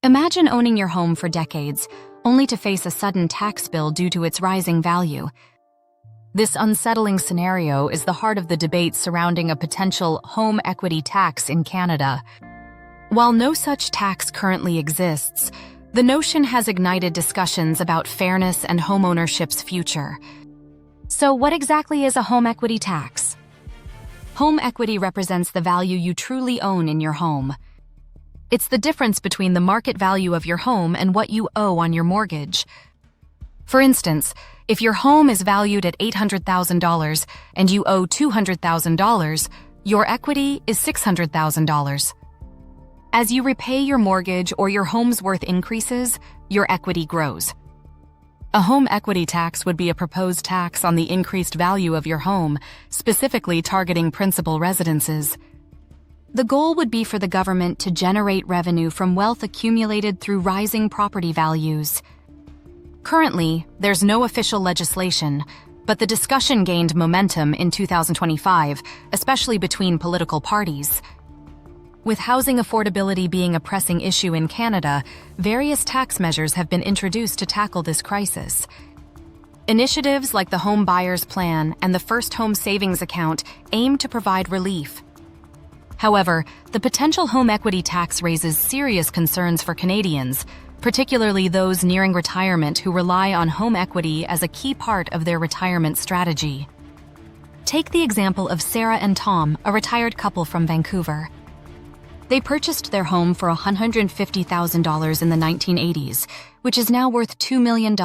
Imagine owning your home for decades, only to face a sudden tax bill due to its rising value. This unsettling scenario is the heart of the debate surrounding a potential home equity tax in Canada. While no such tax currently exists, the notion has ignited discussions about fairness and homeownership's future. So what exactly is a home equity tax? Home equity represents the value you truly own in your home. It's the difference between the market value of your home and what you owe on your mortgage. For instance, if your home is valued at $800,000 and you owe $200,000, your equity is $600,000. As you repay your mortgage or your home's worth increases, your equity grows. A home equity tax would be a proposed tax on the increased value of your home, specifically targeting principal residences. The goal would be for the government to generate revenue from wealth accumulated through rising property values. Currently, there's no official legislation, but the discussion gained momentum in 2025, especially between political parties. With housing affordability being a pressing issue in Canada, various tax measures have been introduced to tackle this crisis. Initiatives like the Home Buyers Plan and the First Home Savings Account aim to provide relief. However, the potential home equity tax raises serious concerns for Canadians, particularly those nearing retirement who rely on home equity as a key part of their retirement strategy. Take the example of Sarah and Tom, a retired couple from Vancouver. They purchased their home for $150,000 in the 1980s, which is now worth $2 million.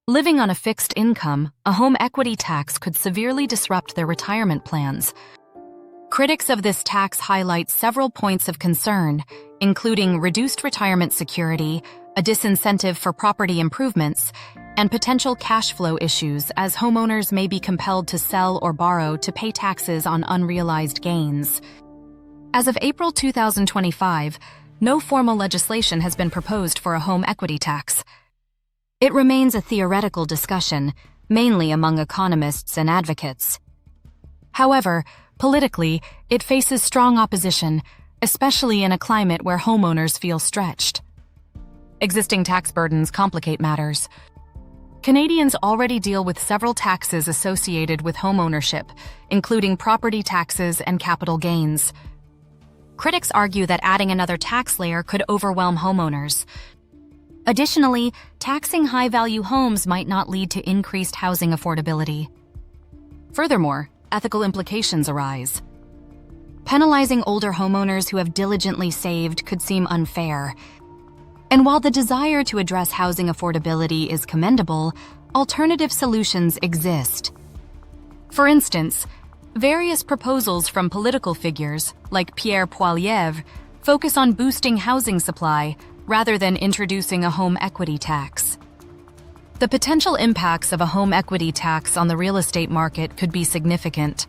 Living on a fixed income, a home equity tax could severely disrupt their retirement plans. Critics of this tax highlight several points of concern, including reduced retirement security, a disincentive for property improvements, and potential cash flow issues as homeowners may be compelled to sell or borrow to pay taxes on unrealized gains. As of April 2025, no formal legislation has been proposed for a home equity tax. It remains a theoretical discussion, mainly among economists and advocates. However, politically, it faces strong opposition, especially in a climate where homeowners feel stretched. Existing tax burdens complicate matters. Canadians already deal with several taxes associated with homeownership, including property taxes and capital gains. Critics argue that adding another tax layer could overwhelm homeowners. Additionally, taxing high-value homes might not lead to increased housing affordability. Furthermore, ethical implications arise. Penalizing older homeowners who have diligently saved could seem unfair. And while the desire to address housing affordability is commendable, alternative solutions exist. For instance, various proposals from political figures, like Pierre Poilievre, focus on boosting housing supply rather than introducing a home equity tax. The potential impacts of a home equity tax on the real estate market could be significant.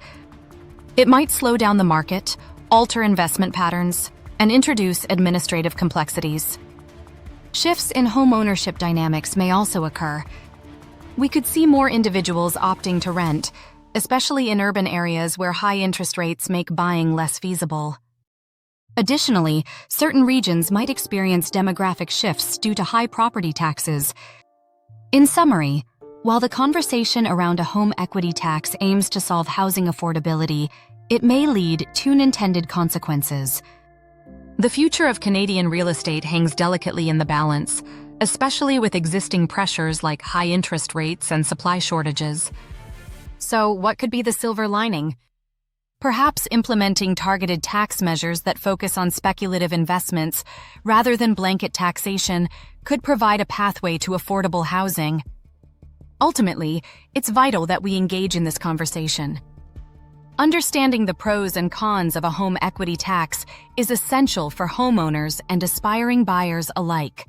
It might slow down the market, alter investment patterns, and introduce administrative complexities. Shifts in home ownership dynamics may also occur. We could see more individuals opting to rent, especially in urban areas where high interest rates make buying less feasible. Additionally, certain regions might experience demographic shifts due to high property taxes. In summary, while the conversation around a home equity tax aims to solve housing affordability, it may lead to unintended consequences. The future of Canadian real estate hangs delicately in the balance, especially with existing pressures like high interest rates and supply shortages. So, what could be the silver lining? Perhaps implementing targeted tax measures that focus on speculative investments rather than blanket taxation could provide a pathway to affordable housing. Ultimately, it's vital that we engage in this conversation. Understanding the pros and cons of a home equity tax is essential for homeowners and aspiring buyers alike.